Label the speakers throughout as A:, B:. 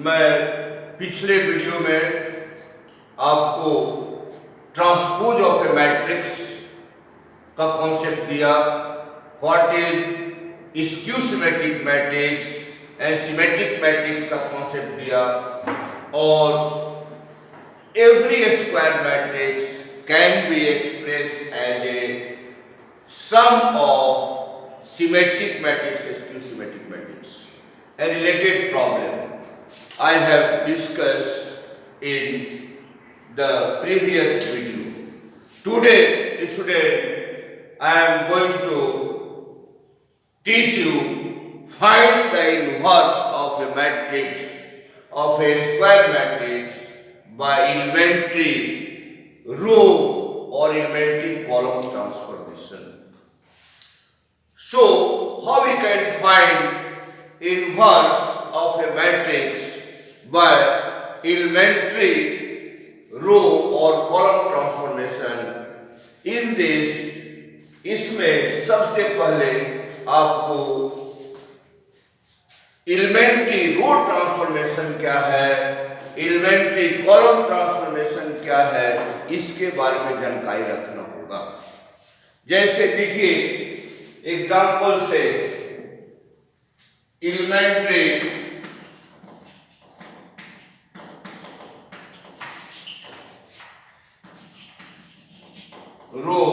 A: मैं पिछले वीडियो में आपको ट्रांसपोज ऑफ ए मैट्रिक्स का कॉन्सेप्ट दिया, what is skew symmetric matrix and symmetric matrix का कॉन्सेप्ट दिया, और every square matrix can be express as a sum of symmetric matrix skew symmetric matrix. A related problem I have discussed in the previous video. Today, student, I am going to teach you find the inverse of a matrix, of a square matrix, by elementary row or elementary column transformation. So, how we can find inverse of a matrix by elementary row or column transformation? In this, इसमें सबसे पहले आपको elementary row transformation क्या है, elementary column transformation क्या है, इसके बारे में जानकारी रखना होगा. जैसे देखिए एग्जाम्पल से elementary row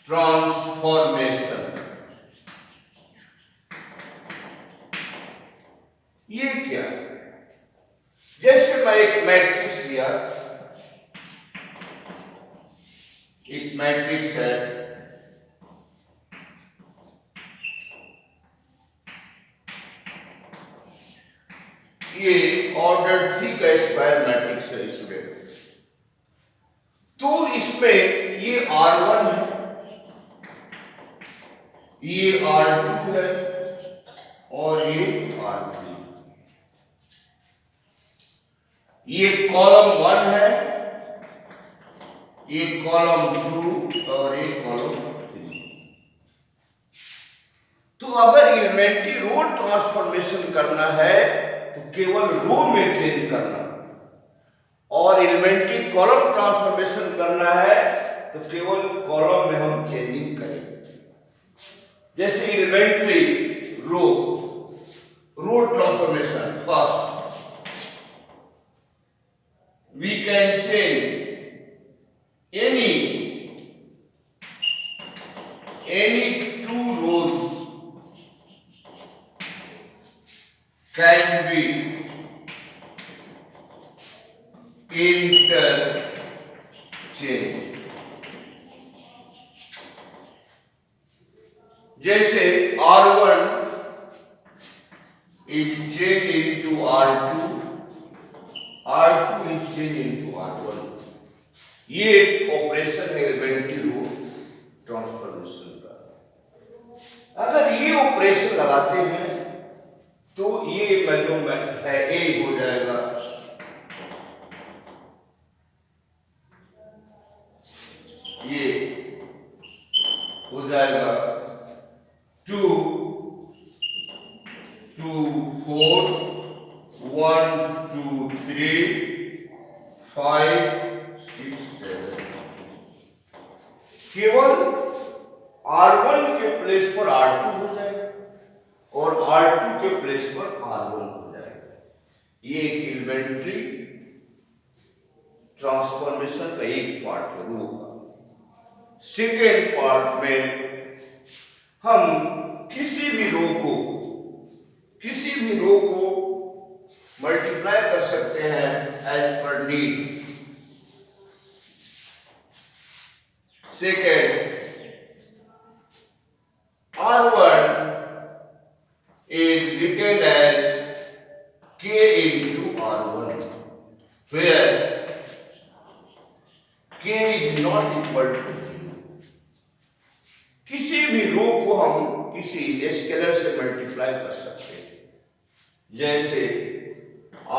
A: transformation. ये क्या? जैसे मैं एक मैट्रिक्स लिया, एक मैट्रिक्स है, ये ऑर्डर 3 का स्क्वायर मैट्रिक्स है इसमें. तो इसमें ये R1 है, ये R2 है और ये R3. ये कॉलम 1 है, ये कॉलम 2 और ये कॉलम 3. तो अगर एलिमेंट्री रो ट्रांसफॉर्मेशन करना है तो केवल रो में चेंज करना, और एलिमेंट्री कॉलम ट्रांसफॉर्मेशन करना है तो केवल कॉलम में हम चेंजिंग करेंगे. जैसे elementary row transformation, first we can change any two rows can be interchanged. जैसे R1 is changed into R2, R2 is changed into R1. ये एक ऑपरेशन है एलिमेंट्री रो ट्रांसफॉर्मेशन का. अगर ये ऑपरेशन लगाते हैं तो ये जो है ए हो जाएगा, ये हो जाएगा 2 2 4 1 2 3 5 6 7. केवल R1 के प्लेस पर R2 हो जाएगा और R2 के प्लेस पर R1 हो जाएगा. ये एक एलिमेंट्री ट्रांसफॉर्मेशन का एक पार्ट है रो का. सेकेंड पार्ट में हम किसी भी रो को मल्टीप्लाई कर सकते हैं as per need. Second, R1 is written as K into R1, where K is not equal to 0. किसी भी रो को हम किसी स्केलर से मल्टीप्लाई कर सकते हैं. जैसे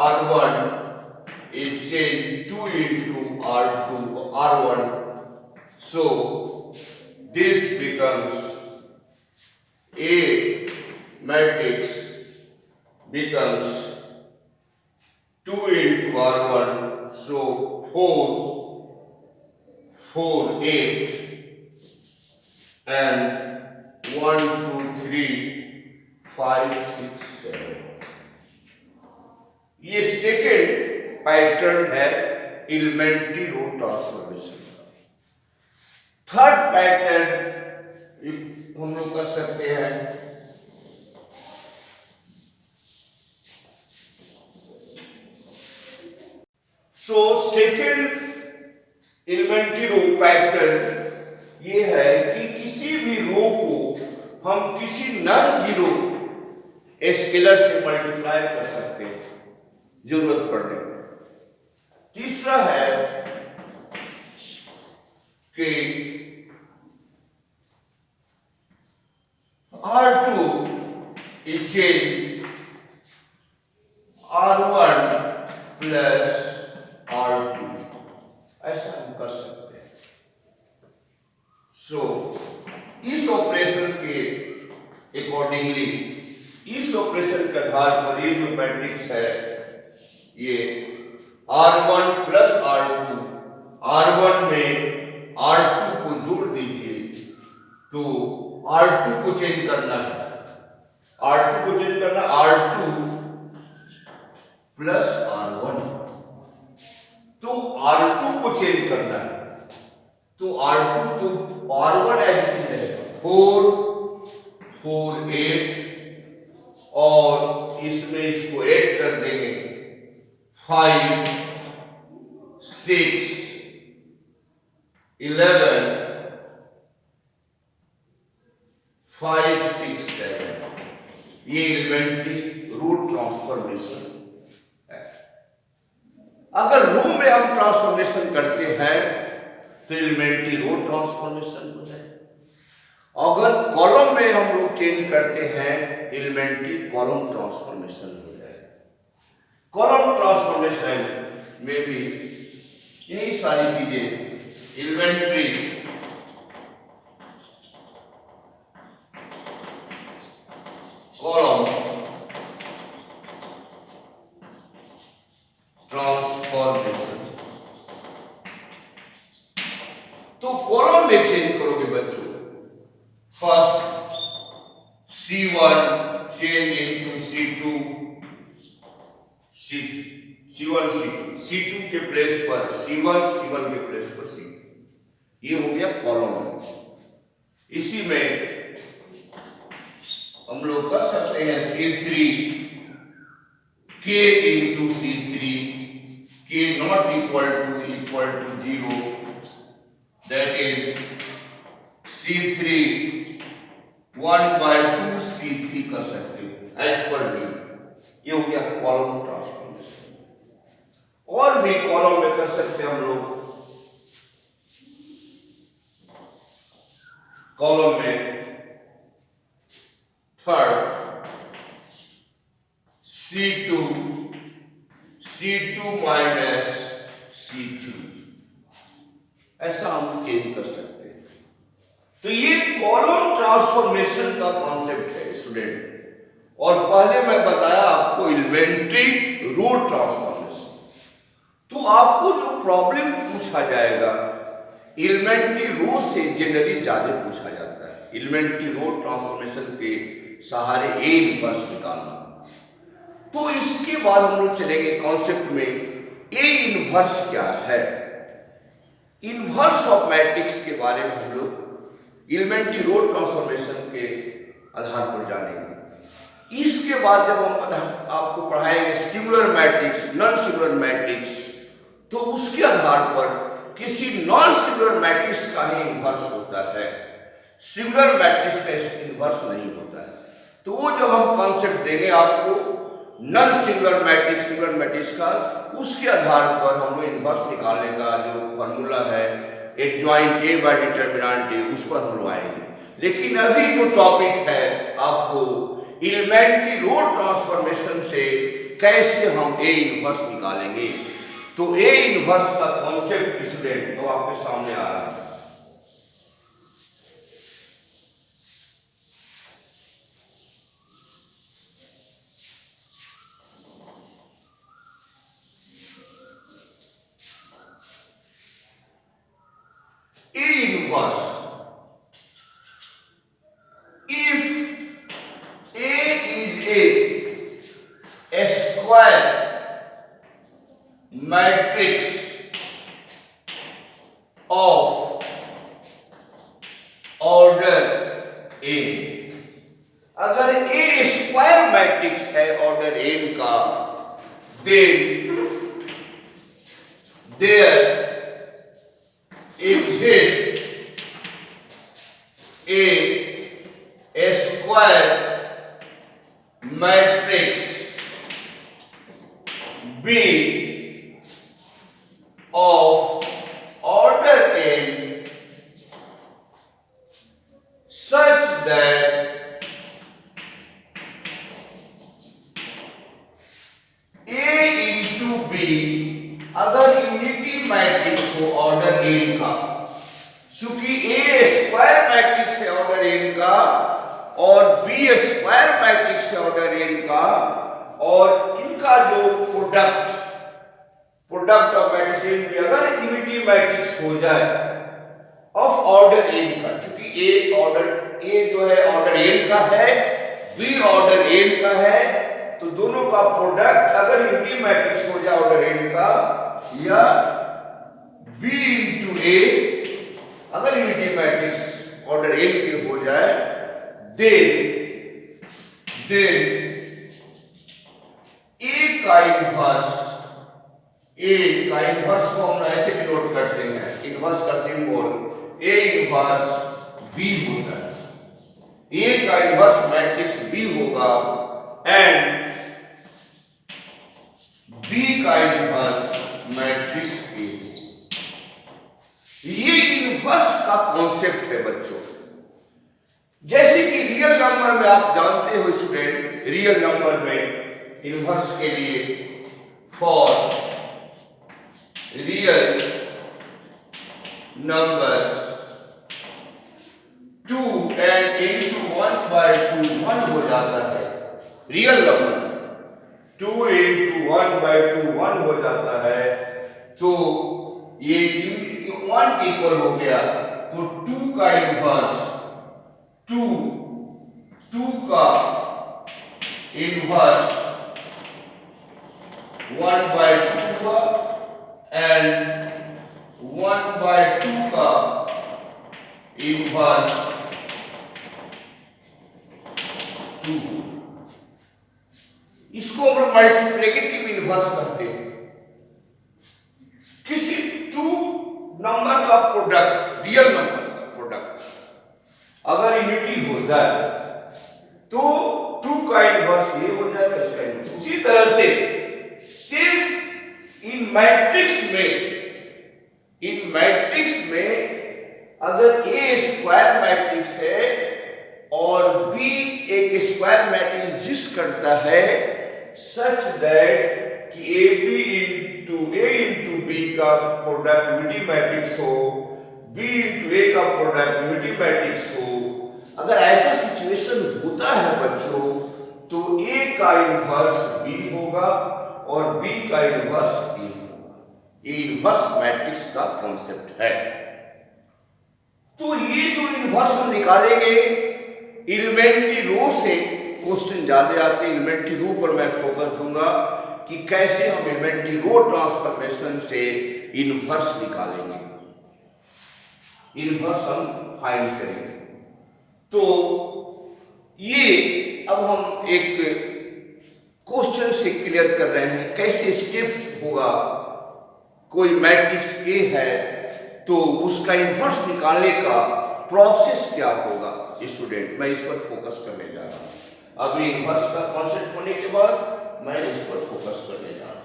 A: R1 is changed 2 into R1, so this becomes A matrix becomes 2 into R1, so 4, 8 and 1, 2, 3, 5, 6, 7. ये सेकेंड पैटर्न है एलिमेंट्री रो ट्रांसफॉर्मेशन का। थर्ड पैटर्न हम लोग कर सकते हैं सेकेंड एलिमेंट्री रो पैटर्न ये है कि किसी भी रो को हम किसी नॉन जीरो स्केलर से मल्टीप्लाई कर सकते हैं जरूरत पड़ने पर। तीसरा है कि R2 equal R1 plus R2, ऐसा हम कर सकते हैं। इस ऑपरेशन के अकॉर्डिंगली, इस ऑपरेशन के आधार पर ये जो मैट्रिक्स है ये R1 प्लस R2, R1 में R2 को जोड़ दीजिए तो R2 को चेंज करना है, R2 को चेंज करना, R2 प्लस R1, तो R2 को चेंज करना है तो R2 तो R1 एडिटिव है 4, 8 और इसमें इसको ऐड कर देंगे 5, 6, 11, 5, 6, 7, ये एलिमेंट्री रूट ट्रांसफॉर्मेशन है। अगर रो में हम ट्रांसफॉर्मेशन करते हैं तो एलिमेंट्री रो ट्रांसफॉर्मेशन हो जाए, अगर कॉलम में हम लोग चेंज करते हैं एलिमेंट्री कॉलम ट्रांसफॉर्मेशन हो जाए। कॉलम ट्रांसफॉर्मेशन में भी यही सारी चीजें एलिमेंट्री कॉलम ट्रांसफॉर्मेशन, तो कॉलम में चेंज करोगे बच्चों, first C1 change into C2, C1 C2 के प्लेस पर C1 के प्लेस पर C2, ये हो गया कॉलम। इसी में हम लोग कर सकते हैं C3 K into C3, K not equal to 0, that is C3 1/2 C3 कर सकते हो एज पर डी, ये हो गया कॉलम ट्रांसफॉर्मेशन। और भी कॉलम में कर सकते हैं हम लोग, कॉलम में थर्ड C2 माइनस C3, ऐसा हम चेंज कर सकते हैं। तो ये कॉलम ट्रांसफॉर्मेशन का कॉन्सेप्ट है स्टूडेंट, और पहले मैं बताया आपको एलिमेंट्री रो ट्रांसफॉर्मेशन। तो आपको जो प्रॉब्लम पूछा जाएगा एलिमेंट्री रो से जनरली ज्यादा पूछा जाता है, एलिमेंट्री रो ट्रांसफॉर्मेशन के सहारे ए इनवर्स निकालना। तो इसके बाद हम लोग चलेंगे कॉन्सेप्ट में ए इनवर्स क्या है, इनवर्स ऑफ मैट्रिक्स के बारे में हम लोग एलिमेंट्री रो ट्रांसफॉर्मेशन के आधार पर जानेंगे। इसके बाद जब हम आपको पढ़ाएंगे singular matrix, non singular matrix, तो उसके आधार पर किसी नॉन सिंगुलर मैट्रिक्स का ही इनवर्स होता है, सिंगुलर मैट्रिक्स का इनवर्स नहीं होता है। तो वो जब हम कॉन्सेप्ट देंगे आपको non singular matrix, singular matrix का, उसके आधार पर हम लोग इनवर्स निकालने का जो फॉर्मूला है adjoint A by determinant A, उस पर हम लोग आएंगे। लेकिन अभी जो टॉपिक है आपको एलिमेंट्री रो ट्रांसफॉर्मेशन से कैसे हम ए इनवर्स निकालेंगे, तो ए इनवर्स का कॉन्सेप्ट स्टूडेंट तो आपके सामने आ रहा है। inverse. If A is a square matrix of order A, अगर A स्क्वायर मैट्रिक्स है ऑर्डर n का, then there exists a square matrix B of order n such that A into B अगर unity matrix हो order n का, चूंकि A square matrix है order n का और B स्क्वायर मैट्रिक्स है ऑर्डर n का, और इनका जो प्रोडक्ट ऑफ मैट्रिक्स n भी अगर यूनिटी मैट्रिक्स हो जाए ऑफ ऑर्डर n का, चूंकि A जो है ऑर्डर n का है, B ऑर्डर n का है, तो दोनों का प्रोडक्ट अगर यूनिटी मैट्रिक्स हो जाए ऑर्डर n का, या B इंटू A अगर यूनिटी मैट्रिक्स ऑर्डर n के हो जाए, देन A का इनवर्स को हम ऐसे डिनोट करते हैं, इनवर्स का सिंबल A इनवर्स B होता है। A का इनवर्स मैट्रिक्स B होगा एंड B का इनवर्स मैट्रिक्स A। ये इनवर्स का कॉन्सेप्ट है बच्चों। जैसे कि रियल नंबर में आप जानते हो स्टूडेंट, रियल नंबर में इनवर्स के लिए for real numbers 2 and into 1/2 1 हो जाता है। रियल नंबर 2 into 1/2 1 हो जाता है, तो ये 1 इक्वल हो गया, तो 2 का इनवर्स 2 का इनवर्स 1/2 हुआ एंड 1/2 का इनवर्स 2। इसको हम मल्टीप्लिकेटिव इनवर्स कहते हैं। किसी 2 नंबर का प्रोडक्ट, रियल नंबर का प्रोडक्ट अगर यूनिटी हो जाए तो 2 का इनवर्स ये हो जाएगा, इसका इनवर्स। उसी तरह से सेम इन मैट्रिक्स में अगर A स्क्वायर मैट्रिक्स है और B एक स्क्वायर मैट्रिक्स एग्जिस्ट करता है सच दैट कि A इंटू B का प्रोडक्ट यूनिटी मैट्रिक्स हो, B इंटू A का प्रोडक्ट यूनिटी मैट्रिक्स हो, अगर ऐसा सिचुएशन होता है बच्चों, तो A का इनवर्स B होगा और B का इनवर्स A होगा। ये इनवर्स मैट्रिक्स का कॉन्सेप्ट है। तो ये जो इनवर्स हम निकालेंगे एलिमेंट्री रो से, क्वेश्चन ज्यादा आते हैं एलिमेंट्री रो पर मैं फोकस दूंगा कि कैसे हम एलिमेंट्री रो ट्रांसफॉर्मेशन से इनवर्स निकालेंगे, इनवर्स हम फाइंड करेंगे। तो ये अब हम एक क्वेश्चन से क्लियर कर रहे हैं कैसे स्टेप्स होगा। कोई मैट्रिक्स A है तो उसका इनवर्स निकालने का प्रोसेस क्या होगा स्टूडेंट, मैं इस पर फोकस करने जा रहा हूं। अभी इनवर्स का कॉन्सेप्ट होने के बाद मैं इस पर फोकस करने जा रहा हूं।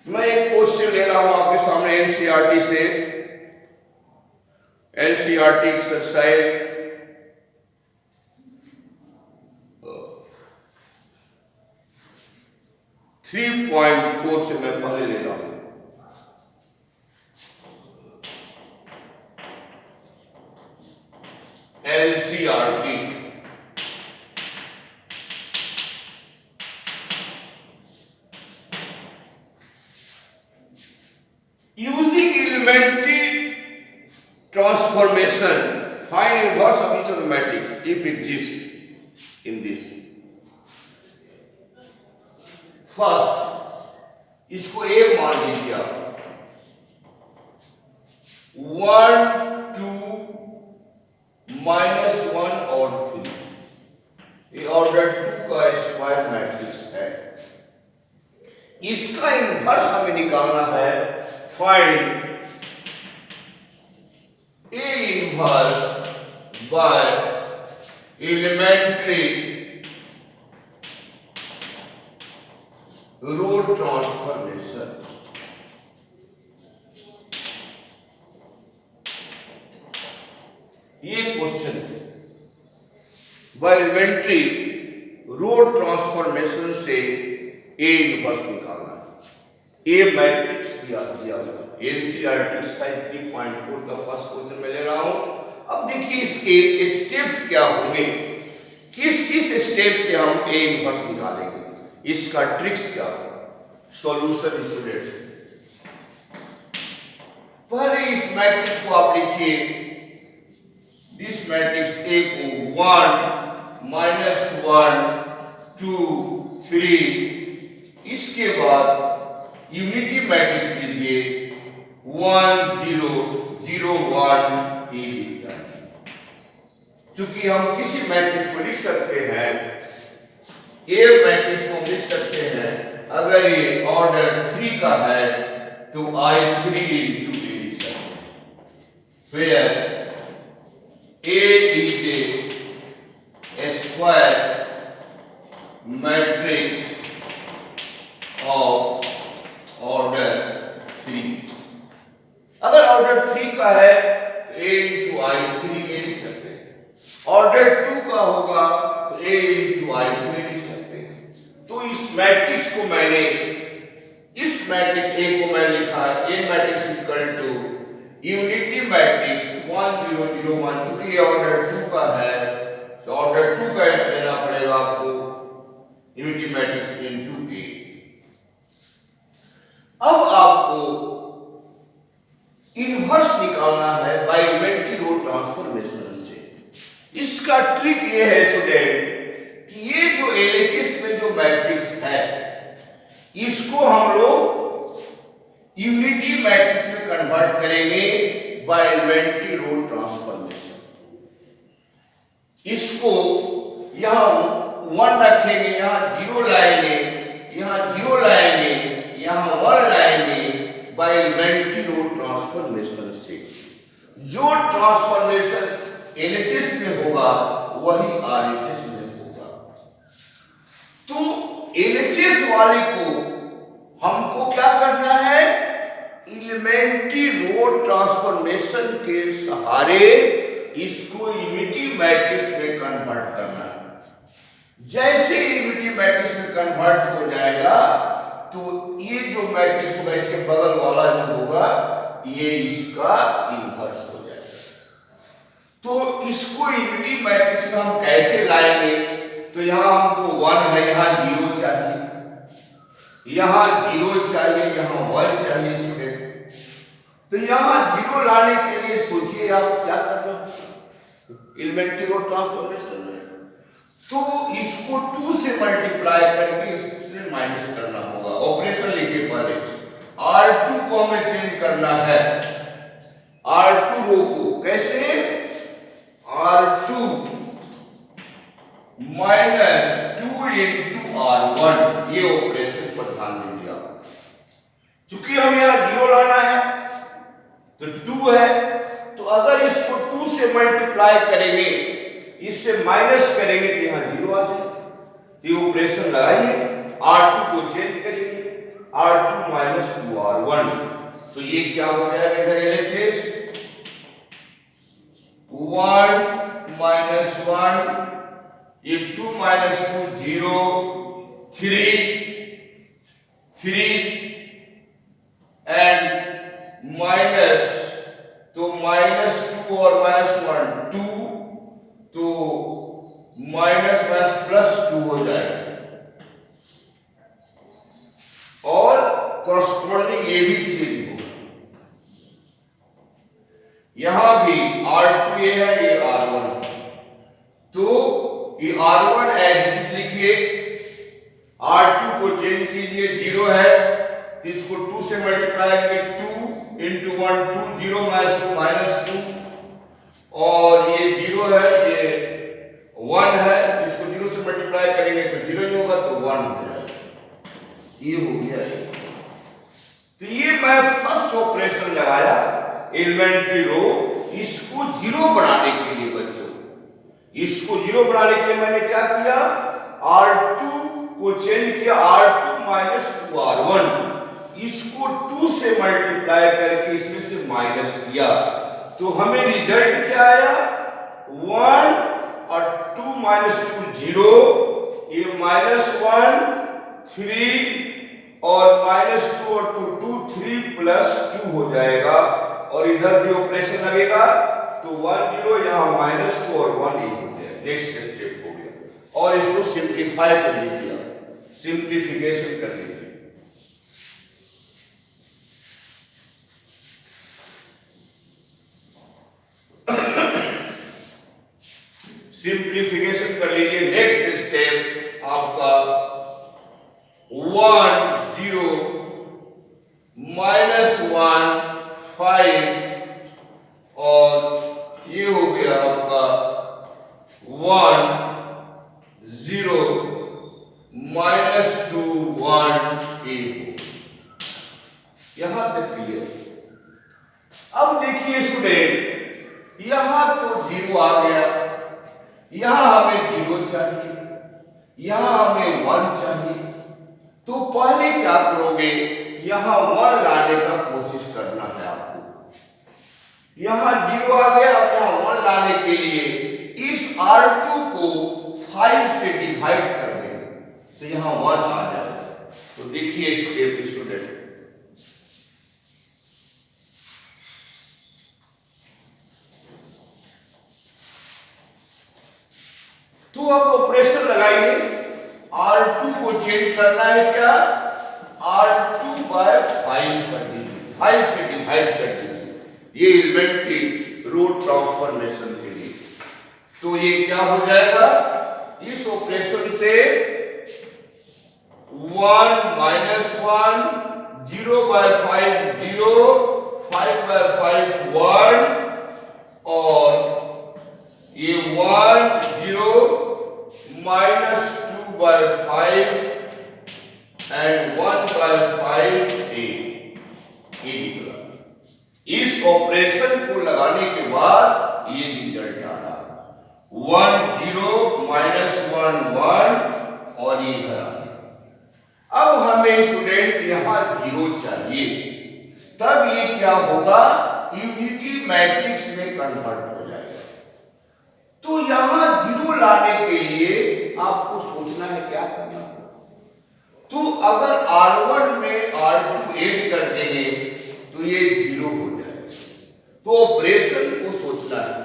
A: मैं एक क्वेश्चन ले रहा हूं आपके सामने एनसीईआरटी से, एनसीईआरटी एक्सरसाइज 3.4 से मैं पहले ले रहा हूं। elementary transformation, find inverse of each of the matrix if exists in this. First इसको ए मान लीजिए आप, 1 2 -1 और 3, ये ऑर्डर 2 का स्क्वायर मैट्रिक्स है। इसका इन्वर्स हमें निकालना है, find A inverse by elementary row transformation. ये क्वेश्चन है, बाय एलिमेंट्री रो ट्रांसफॉर्मेशन से ए इन्वर्स निकालना है। ए मैट्रिक्स दिया हुआ एनसीईआरटी एक्सरसाइज 3.4 का फर्स्ट क्वेश्चन मैं ले रहा हूं। अब देखिए इसके स्टेप्स क्या होंगे, किस किस स्टेप से हम ए इन्वर्स निकालेंगे, इसका ट्रिक्स क्या होगा। सॉल्यूशन स्टूडेंट, पहले इस मैट्रिक्स को आप लिखिए, दिस मैट्रिक्स ए को 1 -1 2 3, इसके बाद यूनिटी मैट्रिक्स लीजिए 1 0 0 1 ए लिखना है। चूंकि हम किसी मैट्रिक्स को लिख सकते हैं, ए मैट्रिक्स को लिख सकते हैं, अगर ये ऑर्डर 3 का है तो I3 into A लिख सकते हैं, where A is a square matrix of order 3। अगर ऑर्डर 3 का है तो A into I3 A लिख सकते हैं, ऑर्डर 2 का होगा तो A into I2 A लिख सकते हैं। तो इस मैट्रिक्स को मैंने, इस मैट्रिक्स A को मैंने लिखा है, A matrix equal to unity matrix 1 0 0 1, चूंकि ये ऑर्डर 2 का है तो ऑर्डर 2 का लेना पड़ेगा आपको यूनिटी मैट्रिक्स इनटू A। अब आपको इन्वर्स निकालना है बाय एलिमेंट्री रो ट्रांसफॉर्मेशन से। इसका ट्रिक ये है स्टूडेंट कि ये जो एलएचएस में जो मैट्रिक्स है, इसको हम लोग यूनिटी मैट्रिक्स में कन्वर्ट करेंगे बाय एलिमेंट्री रो ट्रांसफॉर्मेशन। इसको यहां 1 रखेंगे, यहां 0 लाएंगे, यहां 0 लाएंगे, यहां 1 लाएंगे बाय एलिमेंट्री रो ट्रांसफॉर्मेशन से। जो ट्रांसफॉर्मेशन एलएचएस में होगा वही आरएचएस में होगा। तो एलएचएस वाले को हमको क्या करना है, एलिमेंट्री रो ट्रांसफॉर्मेशन के सहारे इसको यूनिटी मैट्रिक्स में कन्वर्ट करना है। जैसे यूनिटी मैट्रिक्स में कन्वर्ट हो जाएगा तो ये जो मैट्रिक्स होगा इसके बगल वाला जो होगा ये इसका इन्वर्स हो जाएगा। तो इसको यूनिटी मैट्रिक्स में हम कैसे लाएंगे, तो यहां हमको 1 है, यहां 0 चाहिए, यहां 0 चाहिए, यहां 1 चाहिए स्टूडेंट। तो यहां 0 लाने के लिए सोचिए आप क्या करना एलिमेंट्री रो ट्रांसफॉर्मेशन में, तो इसको 2 से मल्टीप्लाई करके इससे माइनस करना होगा। ऑपरेशन लिखिए, पहले R2 को हमें चेंज करना है, R2 रो को कैसे, R2 -2 into R1, ये ऑपरेशन पर ध्यान दीजिए आप। चूंकि हम यहां 0 लाना है तो 2 है, तो अगर इसको 2 से मल्टीप्लाई करेंगे, इससे माइनस करेंगे तो यहां 0 आ जाएगा। ये ऑपरेशन लगाइए, R2 को चेंज करेंगे, R2 -2 R1, तो ये क्या हो जाएगा इधर एलएचएस 1 -1, ये 2 -2 0 3 एंड माइनस, तो -2 और -1 2, तो माइनस +2 हो जाएगा और कॉरस्पॉन्डिंग ये भी चेंज होगा। चेंज कीजिए, 0 है तो इसको 2 से मल्टीप्लाई करेंगे, 2 into 1 2, 0 minus 2 -2, और ये 0 है, ये 1 है, इसको 0 से मल्टीप्लाई करेंगे तो 0 ही होगा, तो 1 हो जाएगा। ये हो गया। तो ये मैं फर्स्ट ऑपरेशन लगाया एलिमेंट्री रो, इसको 0 बनाने के लिए बच्चों, इसको 0 बनाने के लिए मैंने क्या किया, R2 को चेंज किया, R2 minus 2R1, इसको 2 से मल्टीप्लाई करके इसमें से माइनस किया, तो हमें रिजल्ट क्या आया, 1 और 2 minus 2 0, ये -1 3 और -2 और 2 2 3 प्लस 2 हो जाएगा, और इधर भी ऑपरेशन लगेगा तो 1 0, यहाँ -2 और 1 1 हो गया। नेक्स्ट स्टेप हो गया, और इसको सिंप्लीफाई कर लीजिए, सिंप्लीफिकेशन कर लीजिए। सिंप्लीफिकेशन कर लीजिए। नेक्स्ट स्टेप आपका 1 0 -1 5, और ये हो गया आपका 1 0 -2 1 8। यहां तक क्लियर। अब देखिए स्टूडेंट, यहां तो 0 आ गया, यहां हमें 0 चाहिए, यहां हमें 1 चाहिए, तो पहले क्या करोगे, यहां 1 लाने का कोशिश करना है आपको। यहां 0 आ गया, अब यहां 1 लाने के लिए इस R2 को 5 से डिवाइड कर देंगे, तो यहां 1 आ जाएगा। तो देखिए स्टेप स्टूडेंट, तो अब ऑपरेशन लगाइए, R2 को चेंज करना है क्या, R2 by 5 कर दीजिए, 5 से डिवाइड कर दीजिए, ये एलिमेंट्री रो ट्रांसफॉर्मेशन के लिए। तो ये क्या हो जाएगा, इस ऑपरेशन से 1 -1 0 by 5 0, 5 by 5 1, और ये 1 0 -2 by 5 and 1 by 5 8, ये निकला। इस ऑपरेशन को लगाने के बाद ये रिजल्ट आ रहा, 1 0 -1 1, और ये इधर आ गया। अब हमें स्टूडेंट यहां 0 चाहिए, तब ये क्या होगा, यूनिटी मैट्रिक्स में कन्वर्ट हो जाएगा। तो यहां 0 लाने के लिए आपको सोचना है क्या करना है। तो अगर R1 में R2 ऐड कर देंगे तो ये 0 हो जाएगा। तो ऑपरेशन को सोचना है,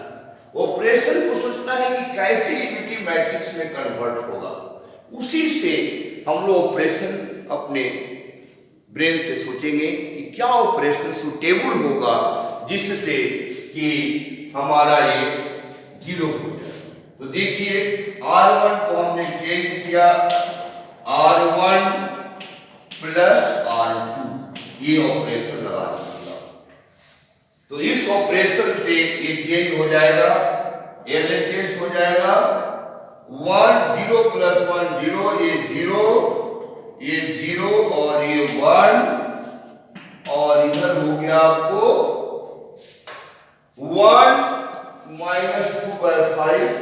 A: ऑपरेशन को सोचना है कि कैसे यूनिटी मैट्रिक्स में कन्वर्ट होगा, उसी से हम लोग ऑपरेशन अपने ब्रेन से सोचेंगे कि क्या ऑपरेशन सुटेबल होगा जिससे कि हमारा ये 0 हो जाए। तो देखिए R1 को हमने चेंज किया, R1 प्लस R2, ये ऑपरेशन लगा दिया। तो इस ऑपरेशन से ये चेंज हो जाएगा, LHS हो जाएगा, 1 0 प्लस 1 0, ये 0, ये 0 और ये 1, और इधर हो गया आपको 1 -2 by 5,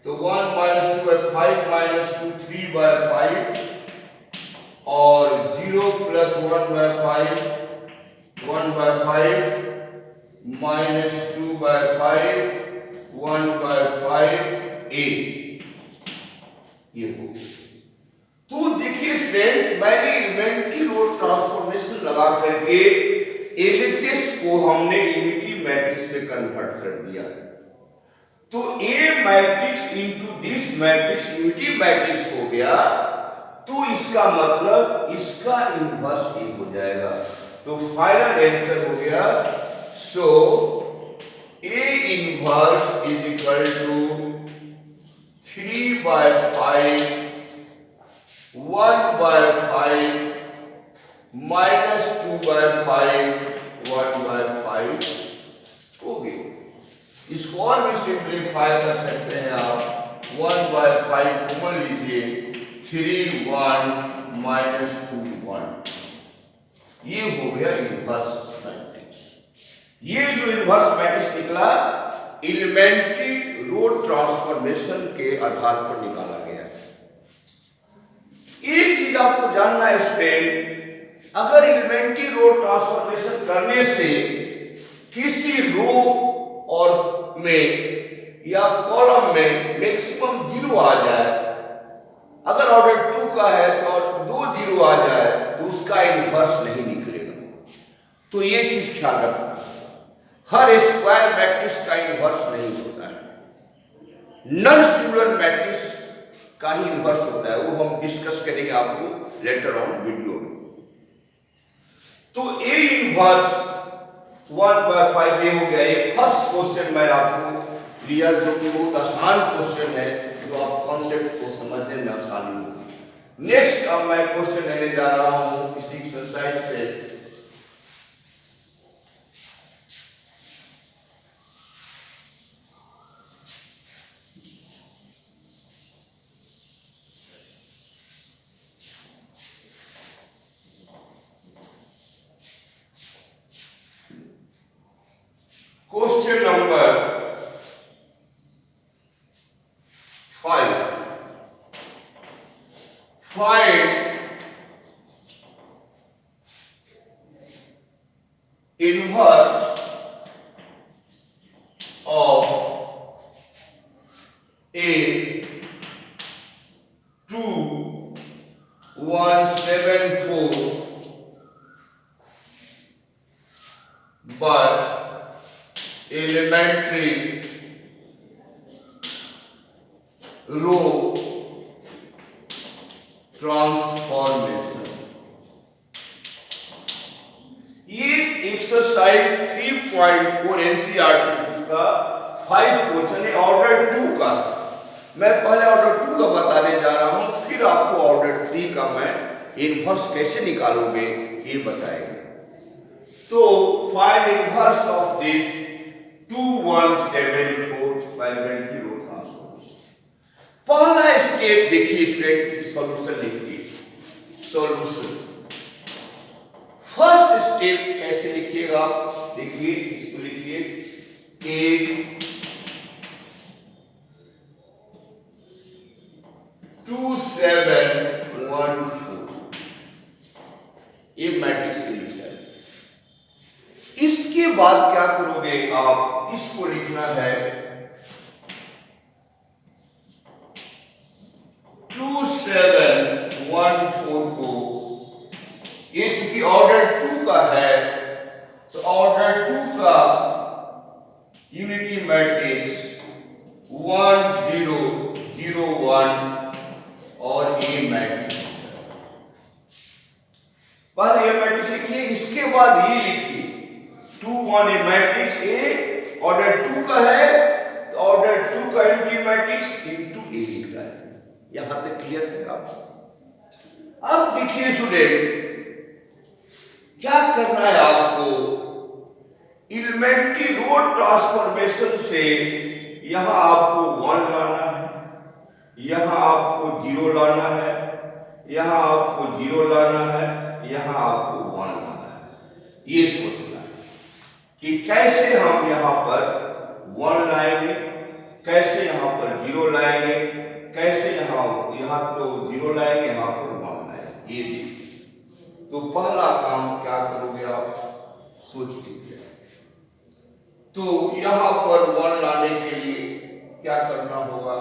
A: तो 1 -2 by 5 -2 3 by 5, और 0 plus 1 by 5 1 by 5 -2 by 5 1 by 5 8, ये हो। तो देखिए स्टूडेंट, मैंने एलिमेंट्री रो ट्रांसफॉर्मेशन लगा करके LHS को हमने यूनिटी मैट्रिक्स में कन्वर्ट कर दिया। तो A matrix into this matrix unity matrix हो गया, तो इसका मतलब इसका इनवर्स ही हो जाएगा। तो फाइनल आंसर हो गया, so A inverse is equal to 3 by 5 1/5 minus 2/5 1/5 हो गई। इसको और भी सिंप्लीफाई कर सकते हैं आप, 1/5 कॉमन लीजिए, 3 1 माइनस 2 1, ये हो गया इनवर्स मैट्रिक्स। ये जो इनवर्स मैट्रिक्स निकला एलिमेंट्री रो ट्रांसफॉर्मेशन के आधार पर निकाला गया है। एक चीज आपको जानना है स्टूडेंट, अगर एलिमेंट्री रो ट्रांसफॉर्मेशन करने से किसी रो और में या कॉलम में मैक्सिमम 0 आ जाए, अगर ऑर्डर 2 का है तो 2 0 आ जाए तो उसका इनवर्स नहीं निकलेगा। तो ये चीज ख्याल रखना, हर स्क्वायर मैट्रिक्स का इनवर्स नहीं होता है, नॉन सिंगुलर मैट्रिक्स का ही इनवर्स होता है, वो हम डिस्कस करेंगे आपको लेटर ऑन वीडियो में। तो ए इनवर्स 1/5 ये हो गया। ये फर्स्ट क्वेश्चन मैं आपको लिया जो कि बहुत आसान क्वेश्चन है, जो आप कॉन्सेप्ट को समझने में आसानी होगी। नेक्स्ट अब मैं क्वेश्चन लेने जा रहा हूं इसी एक्सरसाइज से। Question number 5. Find inverse of a 2174 but elementary row transformation. ये एक्सरसाइज 3.4 एनसीईआरटी का 5 क्वेश्चन है, ऑर्डर 2 का। मैं पहले ऑर्डर 2 का बताने जा रहा हूं, फिर आपको ऑर्डर 3 का मैं इनवर्स कैसे निकालोगे ये बताएंगे। तो find inverse of this 2174 elementary row transformation. पहला स्टेप देखिए स्टूडेंट, सॉल्यूशन लिखिए। सॉल्यूशन फर्स्ट स्टेप कैसे लिखिएगा, देखिए इसको लिखिए 82714, ये मैट्रिक्स के लिखा है। इसके बाद क्या करोगे आप, इसको लिखना है 2714 को, ये चूंकि ऑर्डर 2 का है तो ऑर्डर 2 का यूनिटी मैट्रिक्स 1 0 0 1 और ए मैट्रिक्स। पहले ये मैट्रिक्स लिखिए, इसके बाद ये लिखिए 2 1 ए मैट्रिक्स ए, ऑर्डर 2 का है तो ऑर्डर 2 का यूनिटी मैट्रिक्स इनटू ए लिखना है। यहां तक क्लियर है आप? अब देखिए स्टूडेंट, क्या करना है आपको, एलिमेंट्री रो ट्रांसफॉर्मेशन से यहां आपको 1 लाना है, यहां आपको 0 लाना है, यहां आपको 0 लाना है, यहां आपको 1 लाना है। ये सोचना है कि कैसे हम यहां पर 1 लाएंगे, कैसे यहां पर 0 लाएंगे, कैसे यहां तो 0 लाएंगे, यहां पर 1 लाएंगे। ये तो पहला काम क्या करोगे आप, सोच लीजिए। तो यहां पर 1 लाने के लिए क्या करना होगा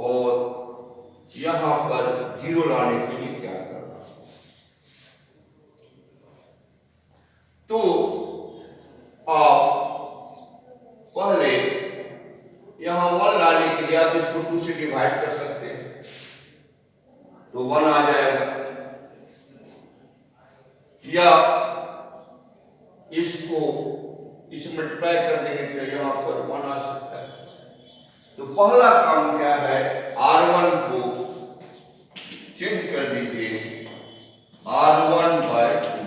A: और यहां पर 0 लाने के लिए क्या करना होगा। तो आप पहले यहां 1 लाने के लिए आप इसको 2 से डिवाइड कर सकते हैं, तो 1 आ जाएगा, या इसको इसे मल्टीप्लाई कर देंगे तो यहां पर 1 आ सकता है। तो पहला काम क्या है, R1 को चेंज कर दीजिए R1/2,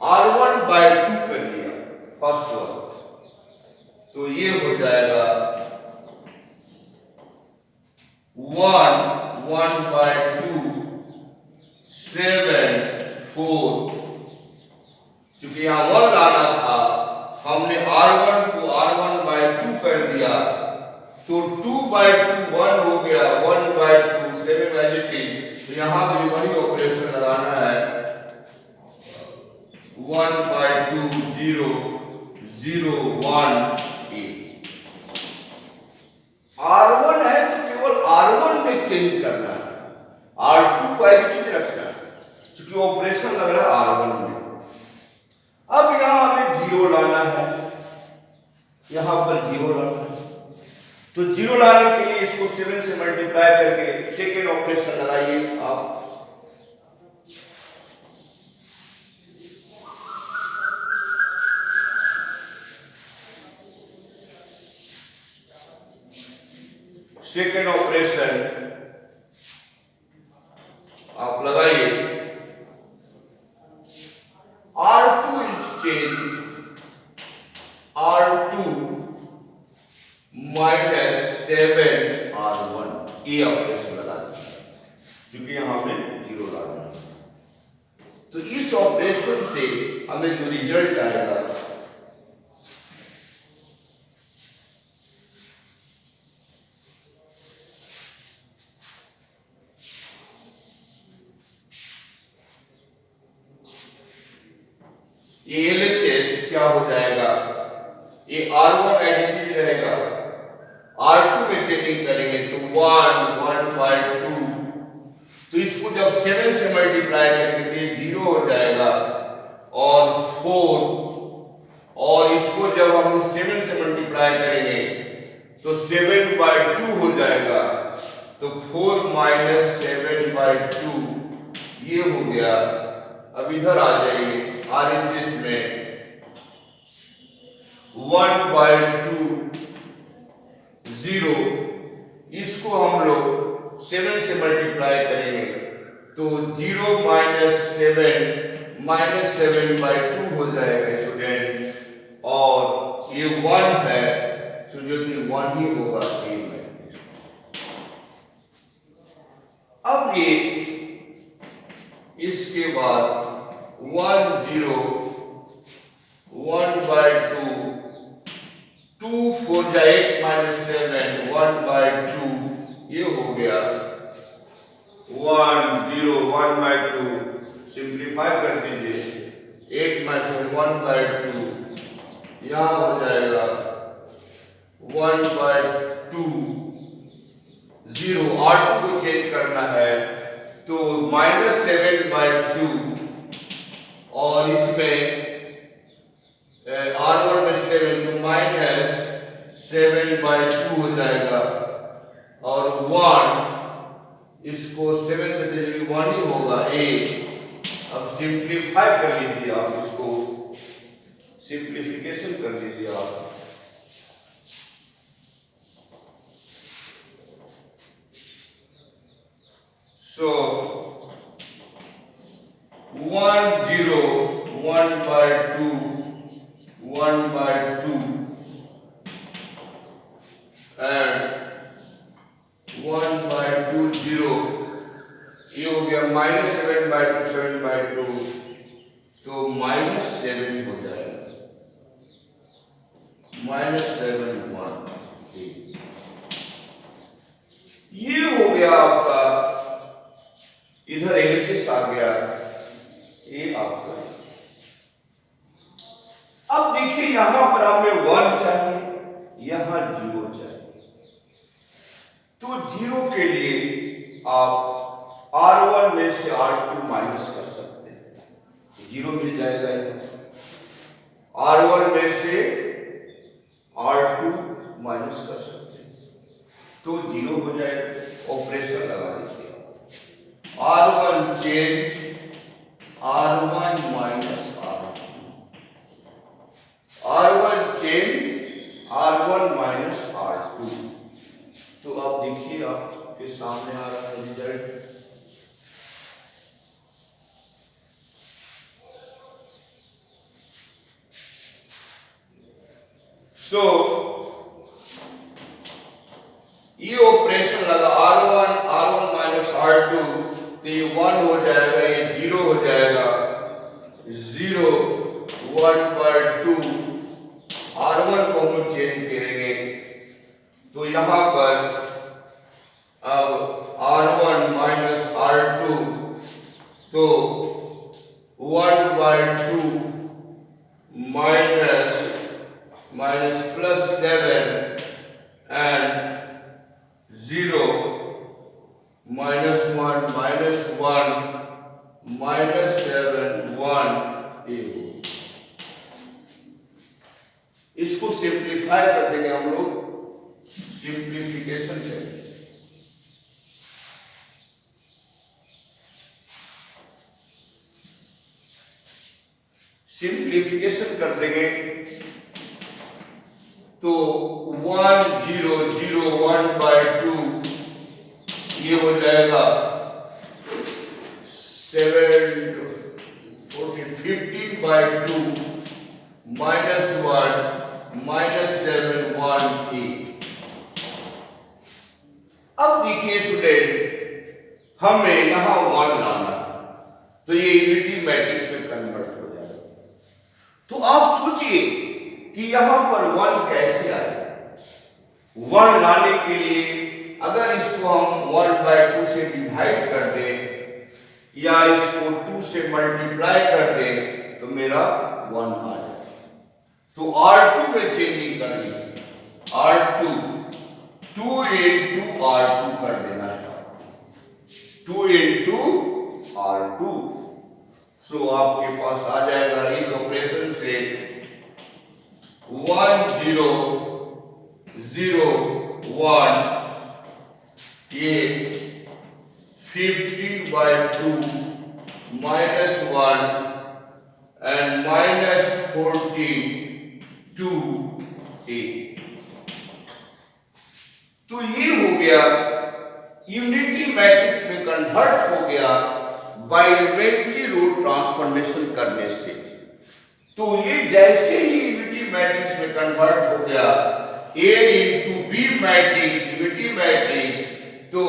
A: R1/2 कर दिया फर्स्ट वन, तो ये हो जाएगा 1/2 7 4। चूंकि यहां 1 लाना था, हमने R1 को R1/2 कर दिया, तो 2/2 1 हो गया, 1/2 7 वैल्यू थी, तो यहां भी वही ऑपरेशन लगाना है 1/2 0 0 1 8। R1 है तो केवल R1 में चेंज करना है, R2 को एज इट इज रखना है, क्योंकि ऑपरेशन लग रहा है R1 में। अब यहां हमें 0 लाना है, यहां पर 0 लाना है, तो 0 लाने के लिए इसको 7 से मल्टीप्लाई करके सेकेंड ऑपरेशन लगाइए आप। सेकेंड ऑपरेशन आप लगाइए, R2 is change R2 minus 7 R1, ये ऑपरेशन लगा दीजिए, क्योंकि यहां हमें 0 लाना है। तो इस ऑपरेशन से हमें जो रिजल्ट आएगा ये LHS क्या हो जाएगा, ये R1 एज इट इज रहेगा, R2 में चेंजिंग करेंगे तो 1/2, तो इसको जब 7 से मल्टीप्लाई करेंगे तो ये 0 हो जाएगा, और 4, और इसको जब हम 7 से मल्टीप्लाई करेंगे तो 7/2 हो जाएगा, तो 4 - 7/2 ये हो गया। अब इधर आ जाइए RHS में 1/2 0, इसको हम लोग 7 से मल्टीप्लाई करेंगे तो 0 - 7/2 हो जाएगा स्टूडेंट, और ये 1 है, तो जो कि 1 ही होगा A में। अब ये इसके बाद 1 0 1/2 2 4 8 - 7 1/2 ये हो गया 1 0 1/2, सिंप्लीफाई कर दीजिए 8 - 7 1/2, यहां हो जाएगा 1/2 0, R2 को चेंज करना है तो -7/2, और इसमें R1 में 7 तो -7/2 हो जाएगा, और 1 इसको 7 से दे 1 ही होगा A। अब सिंप्लीफाई कर लीजिए आप, इसको सिंप्लीफिकेशन कर लीजिए आप, so 1 0 1/2 1/2 and 1/2 0, ये हो गया -7/2 7/2, तो -7 हो जाएगा, -7 1 ये हो गया आपका, इधर LHS आ गया, ये आपका। अब देखिए यहां पर हमें 1 चाहिए, यहां 0 चाहिए, तो 0 के लिए आप R1 में से R2 माइनस कर सकते हैं, 0 मिल जाएगा, R1 में से R2 माइनस कर सकते हैं तो 0 हो जाएगा, ऑपरेशन लगा दीजिए, R1 change R1 minus R2, R1 change R1 minus R2, तो अब देखिए आपके सामने आ रहा है रिजल्ट। सो ये ऑपरेशन लगा R1 माइनस R2, तो ये 1 हो जाएगा, ये 0 हो जाएगा, 0 1 पर 2, R1 को हम लोग चेंज करेंगे, तो यहां पर अब R1 माइनस R2, तो 1 बाय 2 माइनस प्लस 7 एंड 0 -1 -1 -7 1 ये हो। इसको सिंप्लीफाई कर देंगे हम लोग, सिंप्लीफिकेशन करेंगे। सिंप्लीफिकेशन कर देंगे तो 1 0 0 1 बाय 2 ये हो जाएगा 15 बाय 2 -1 -7 1 8। अब देखिए स्टूडेंट, हमें यहां 1 लाना, तो ये यूनिटी मैट्रिक्स में कन्वर्ट हो जाएगा। तो आप सोचिए कि यहां पर 1 कैसे आए। 1 लाने के लिए अगर इसको हम 1 बाय 2 से डिवाइड कर दें या इसको 2 से मल्टीप्लाई कर दें तो मेरा 1 आ जाए। तो R2 में चेंजिंग करनी है, R2 2 into R2 कर देना है, 2 into R2। सो आपके पास आ जाएगा इस ऑपरेशन से 1 0 0 1 ये 15 by 2 -1 and -14 2 8। तो ये हो गया यूनिटी मैट्रिक्स में कन्वर्ट हो गया बाइनरी रूट ट्रांसफॉर्मेशन करने से। तो ये जैसे ही यूनिटी मैट्रिक्स में कन्वर्ट हो गया A into B matrix, unity matrix, तो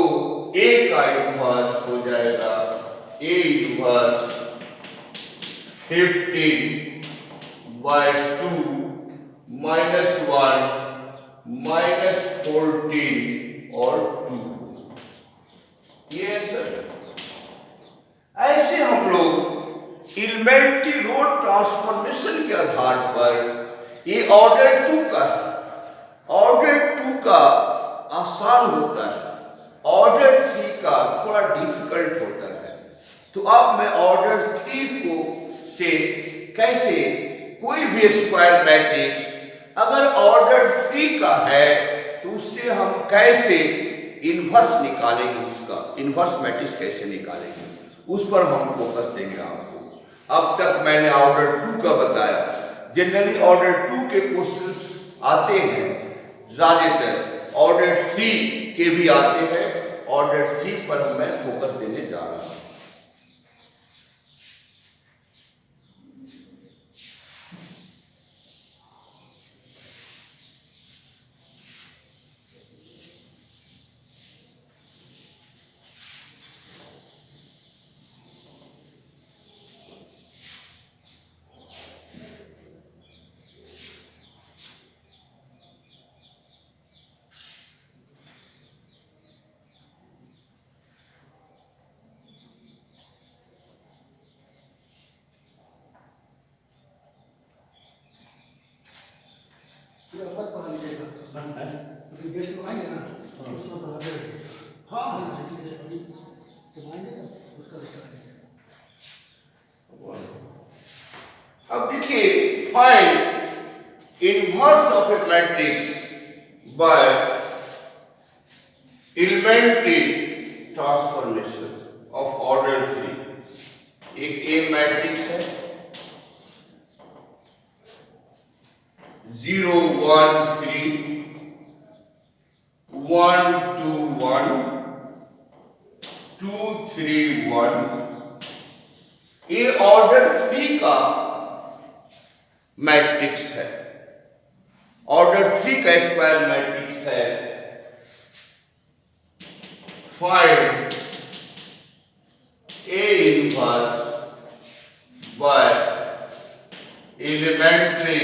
A: A का इनवर्स हो जाएगा A इनवर्स 15 by 2 -1 -14 और 2। ये आंसर है। ऐसे हम लोग एलिमेंट्री रोड ट्रांसफॉर्मेशन के आधार पर, ये ऑर्डर 2 का है, ऑर्डर 2 का आसान होता है, ऑर्डर 3 का थोड़ा डिफिकल्ट होता है। तो अब मैं ऑर्डर 3 को से कैसे कोई भी स्क्वायर मैट्रिक्स अगर ऑर्डर 3 का है तो उससे हम कैसे इन्वर्स निकालेंगे, उसका इन्वर्स मैट्रिक्स कैसे निकालेंगे, उस पर हम फोकस देंगे आपको। अब तक मैंने ऑर्डर 2 का बताया। जनरली ऑर्डर 2 के क्वेश्चंस आते हैं, ज्यादातर ऑर्डर 3 के भी आते हैं। ऑर्डर 3 पर मैं फोकस देने जा रहा हूं।
B: गेस्ट लोग आएंगे ना, उसमें पढ़ा देंगे। हाँ, इसलिए अभी जब आएंगे ना उसका
A: अब देखिए, find inverse of A matrix by elementary transformation of order 3। एक ए मैट्रिक्स है 0 1 3 1 2 1 2 3 1। ये ऑर्डर 3 का मैट्रिक्स है। ऑर्डर 3 का स्क्वायर मैट्रिक्स है, find A inverse by elementary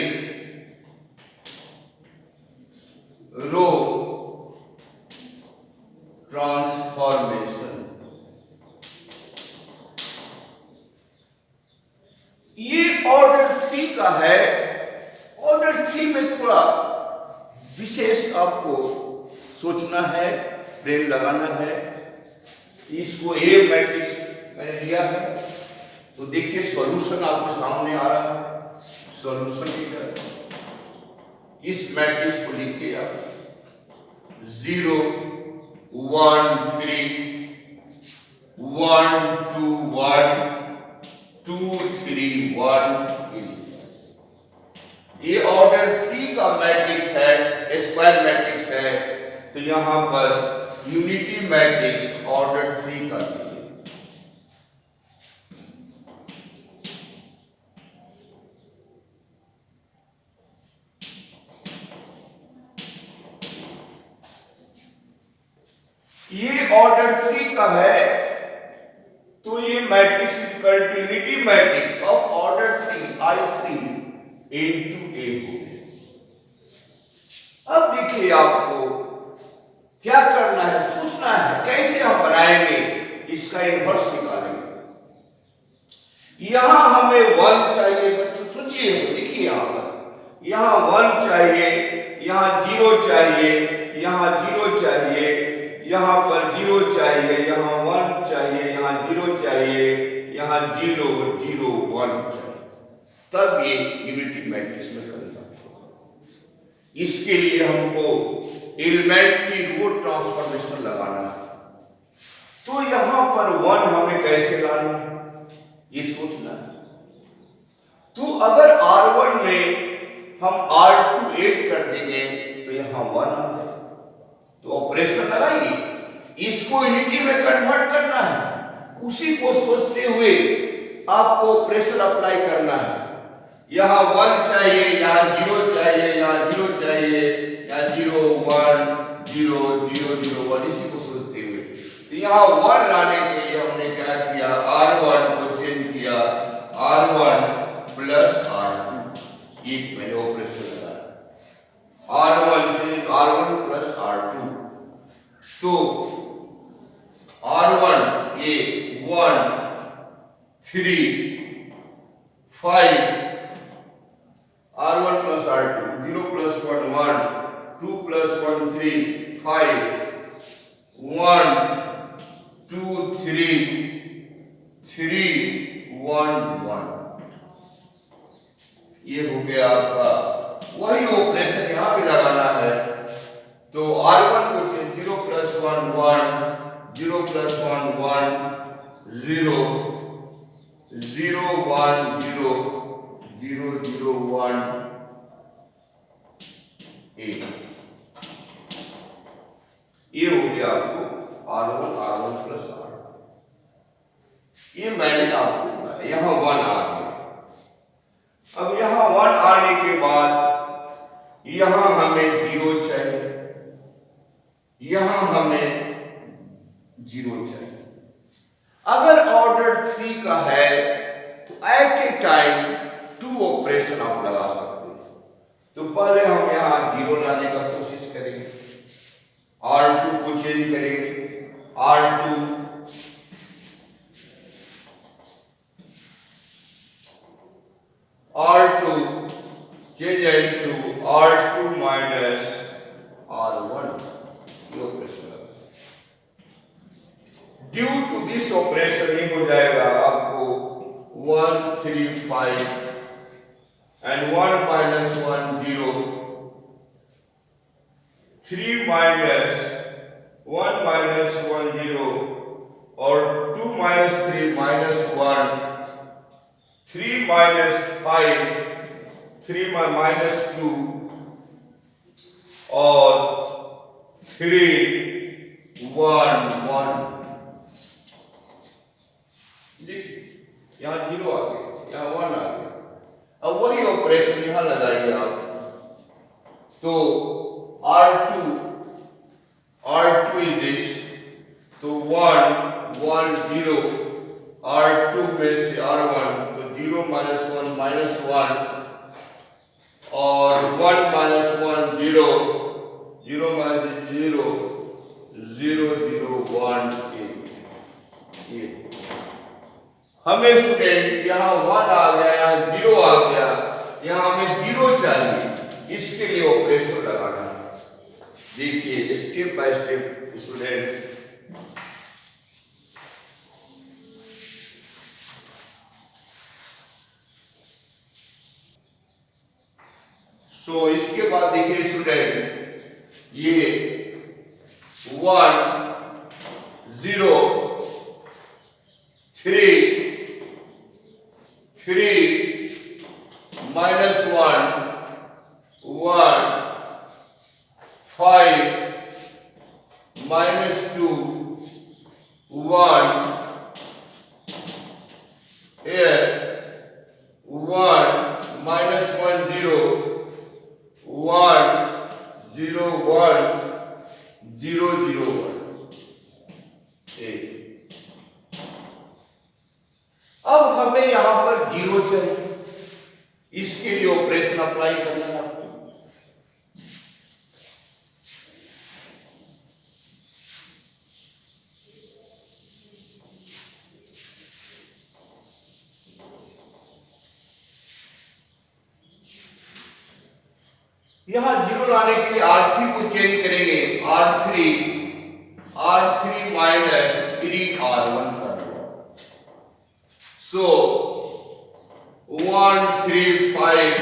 A: row transformation. ये ऑर्डर 3 का है। ऑर्डर 3 में थोड़ा विशेष आपको सोचना है, ब्रेन लगाना है। इसको ए मैट्रिक्स मैंने लिया है, तो देखिए सॉल्यूशन आपके सामने आ रहा है। सॉल्यूशन क्या, इस मैट्रिक्स को लिखिए आप 0 1 3 1 2 1 2 3 1। ये ऑर्डर 3 का मैट्रिक्स है, स्क्वायर मैट्रिक्स है, तो यहां पर यूनिटी मैट्रिक्स ऑर्डर 3 का दिए। ये ऑर्डर 3 का है, तो ये matrix equal to unity matrix of order 3 I3 into A हो। अब देखिए आपको क्या करना है, सोचना है कैसे हम बनाएंगे, इसका इनवर्स निकालेंगे। यहां हमें 1 चाहिए बच्चों, सोचिए, देखिए यहां पर यहां 1 चाहिए, यहां 0 चाहिए, यहां 0 चाहिए, यहां पर 0 चाहिए, यहां 1 चाहिए, यहां 0 चाहिए, यहां 0 0 1 चाहिए, तब ये यूनिटी मैट्रिक्स में कन्वर्ट होगा। इसके लिए हमको एलिमेंट्री रो ट्रांसफॉर्मेशन लगाना है। तो यहां पर 1 हमें कैसे लाना है, ये सोचना है। तो अगर R1 में हम R2 ऐड कर देंगे तो यहां 1 आ जाएगा, तो ऑपरेशन लगाइए, इसको यूनिटी में कन्वर्ट करना है। उसी को सोचते हुए आपको ऑपरेशन अप्लाई करना है। यहां 1 चाहिए, यहां 0 चाहिए, यहां 0 चाहिए, यहां 0 1 0 0 0 1, इसी को सोचते हुए तो यहां 1 लाने के लिए हमने क्या किया, R1 को चेंज किया R1 प्लस R2, ये मैंने ऑपरेशन लगाया। R1 change R1 plus R2, तो R1 ये 1 3 5, R1 plus R2, 0 plus 1 1, 2 plus 1 3 5, 1 2 3 3 1 1, ये हो गया आपका। वही ऑपरेशन यहां भी लगाना है, तो R1 को 0 plus 1 1, 0 plus 1 1, 0 0 1 0 0 0 1 8, ये हो गया आपको R1 प्लस R2। ये मैंने आपको बताया, यहां 1 आ गया। अब यहां 1 आने के बाद यहां हमें 0 चाहिए, यहां हमें 0 चाहिए। अगर ऑर्डर 3 का है तो एट ए टाइम 2 ऑपरेशन आप लगा सकते हैं। तो पहले हम यहां 0 लाने का कोशिश करेंगे, R2 को चेंज करेंगे, R2 change into R2 minus R1, ये ऑपरेशन है। ड्यू टू दिस ऑपरेशन ये हो जाएगा आपको 1 3 5 एंड 1 minus 1 0, 3 minus 1 minus 1 0, और 2 minus 3 minus 1, 3 minus 5 3 minus 2, और 3 1 1। देखिए यहां 0 आ गया, यहां 1 आ गया। अब वही ऑपरेशन यहां लगाइए आप, तो R2 is this, तो 1 1 0, R2 में से R1, तो 0 -1 -1 और 1 -1 0, 0 -0 0 0 1 ये हमें स्टूडेंट यहाँ 1 आ गया, यहाँ 0 आ गया, यहाँ हमें 0 चाहिए, इसके लिए ऑपरेशन लगाना है। देखिए स्टेप बाय स्टेप स्टूडेंट। सो इसके बाद देखिए स्टूडेंट, ये 1 0 3 -1 1 5 -2 1 here 1 -1 0 1 0 1 0 0 1 अब हमें यहां पर 0 चाहिए, इसके लिए ऑपरेशन अप्लाई करना है आपको। यहां 0 लाने के लिए R3 को चेंज करेंगे, R3 माइनस 3R1 कर दो। सो 1 3 5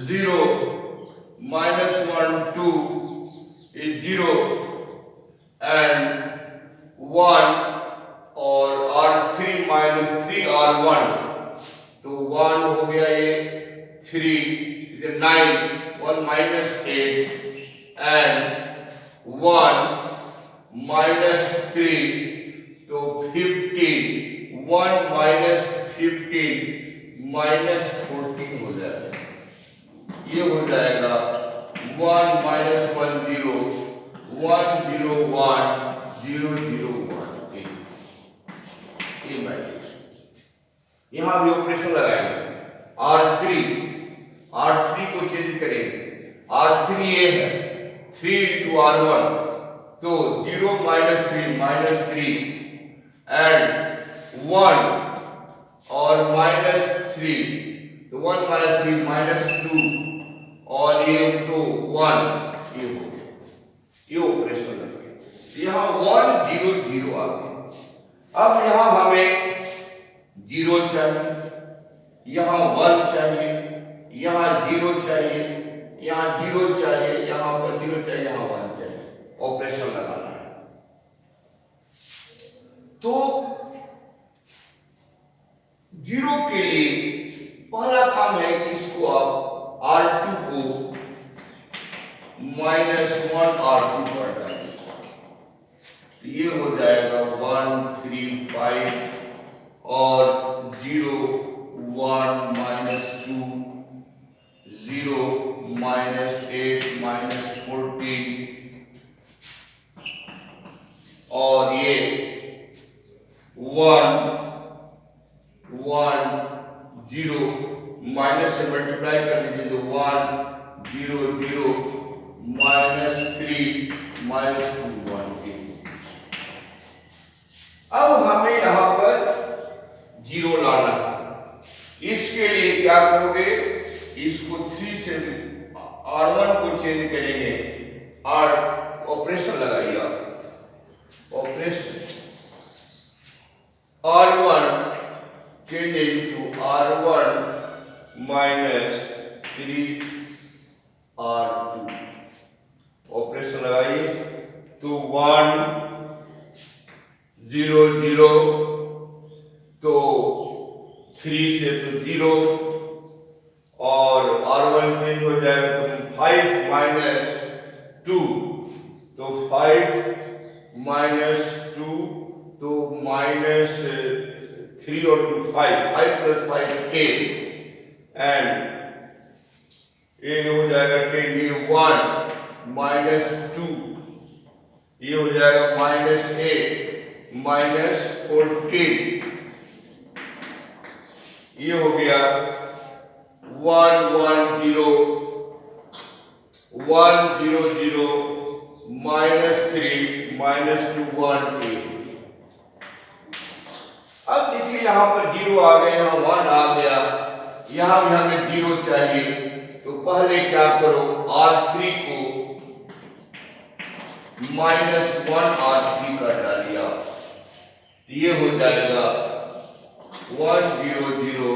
A: 0 -1 2 is 0 and 1 और R3 minus 3R1, तो 1 हो गया ये 3 9 1 minus 8 and 1 minus 3 तो 15 1 minus 15 minus 14 हो जाएगा, ये हो जाएगा 1 minus 1 0 1 0 1 0 0 1 ये मैट्रिक्स। यहां भी ऑपरेशन लगाएंगे, R3 को चेंज करेंगे, R3 ये है 3 into R1, तो 0 minus 3 and 1 और minus 3, तो 1 minus 3 minus 2 और ये तो 1, ये हो गया, ये ऑपरेशन लगे। यहाँ 1 0 0 आ गया। अब यहाँ हमें 0 चाहिए, यहाँ 1 चाहिए, यहाँ 0 चाहिए, यहाँ 0 चाहिए, यहाँ पर 0 चाहिए, यहाँ 1 चाहिए, ऑपरेशन लगाना है। तो 0 के लिए पहला काम है कि इसको आप R2 को -1 R2 कर डालिए, तो ये हो जाएगा 1 3 5 और 0 1 -2 0 -8 -14 और ये 1 1 0 माइनस से मल्टीप्लाई कर दीजिए, तो 1 0 0 -3 -2 1। अब हमें यहां पर 0 लाना है, इसके लिए क्या करोगे, इसको 3 से R1 को चेंज करेंगे, ऑपरेशन लगाइए आप, operation R1 change into R1 minus 3R2, operation लगाइए, तो 1 0 0, तो 3 से तो 0 और R1 चेंज हो जाएगा, तो 5 minus 2, तो 5 minus 2 तो minus 3 और 2 5 5 plus 5 10 and ये हो जाएगा 10, ये 1 -2, ये हो जाएगा -8 -14, ये हो गया 1 1 0 1 0 0 -3 -2 1 8। अब देखिए यहां पर 0 आ गए, यहां 1 आ गया, यहां भी हमें 0 चाहिए, तो पहले क्या करो, R3 को -1 R3 कर डालिए आप, ये हो जाएगा 1 0 0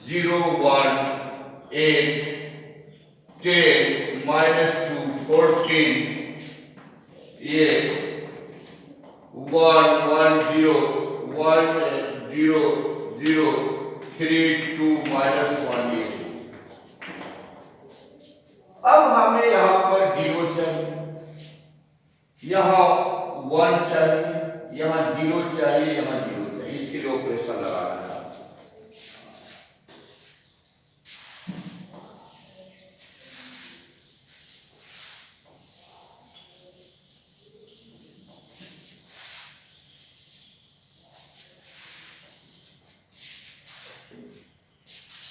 A: 0 1 8 10 -2 14, ये 1 1 0 1 0 0 3 2 -1 8। अब हमें यहां पर 0 चाहिए, यहां 1 चाहिए, यहां 0 चाहिए, यहां 0 चाहिए, इसके लिए ऑपरेशन लगाना है।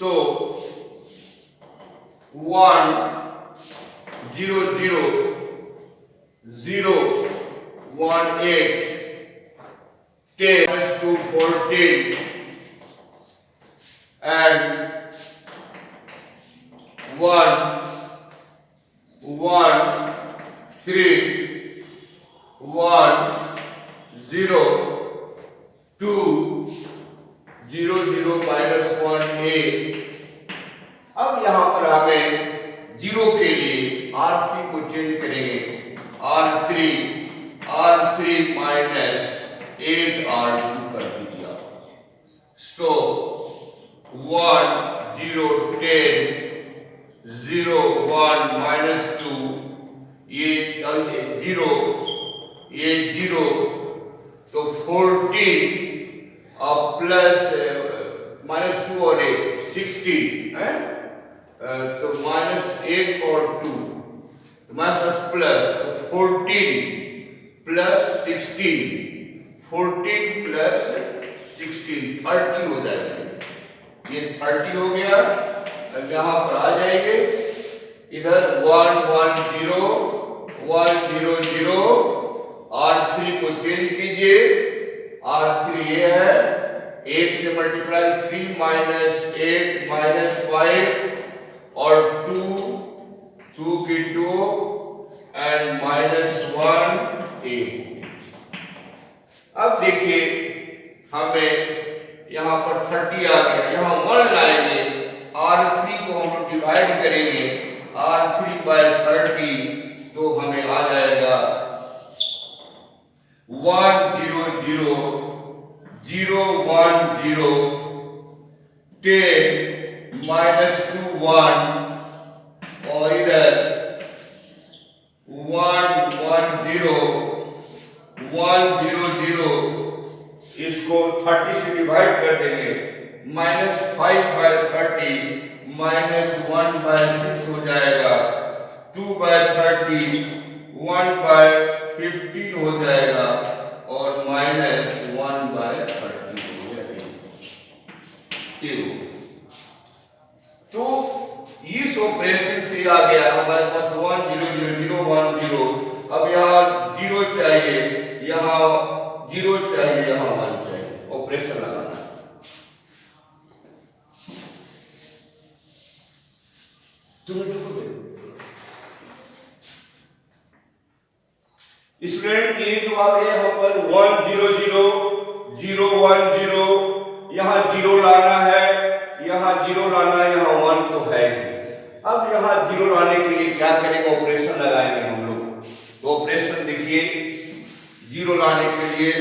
A: So 1 0 0 0 1 8 10 -2 14 and 1 1 3 1 0 2 0 0 -1 8। अब यहां पर हमें 0 के लिए R3 को चेंज करेंगे, R3 -8 R2 कर दीजिए। सो 1 0 10 0 1 -2, ये 0, ये 0, तो 14 प्लस -2 और 8 16 है, तो -8 और 2 तो प्लस 14 प्लस 16 14 प्लस 16 30 हो जाएगा, ये 30 हो गया। अब यहां पर आ जाएंगे, इधर 1 1 0 1 0 0 R3 को चेंज कीजिए, R3 ये है, 8 से मल्टीप्लाई 3 -8 -5 और 2 की 2 एंड -1 8। अब देखिए हमें यहां पर 30 आ गया, यहां 1 लाएंगे, R3 को हम लोग डिवाइड करेंगे, R3 बाय 30, तो हमें आ जाएगा 1 0 0 0 1 0 10 -2 1 और इधर 1 1 0 1 0 0, इसको 30 से डिवाइड कर देंगे, -5 बाय 30 -1 बाय 6 हो जाएगा, 2 बाय 30 1 बाय 15 हो जाएगा और -1 बाय 30 हो जाएगा। तो इस ऑपरेशन से आ गया हमारे पास 1 0 0 0 1 0। अब यहाँ 0 चाहिए, यहाँ 0 चाहिए, यहाँ 1 चाहिए, ऑपरेशन लगाना। स्टूडेंट ये जो आ गया यहाँ पर 1 0 0 0 1 0, यहाँ 0 लाना है, यहाँ 0 लाना है, यहाँ 1 तो है ही। अब यहाँ 0 लाने के लिए क्या करेंगे, ऑपरेशन लगाएंगे हम लोग। तो ऑपरेशन देखिए, 0 लाने के लिए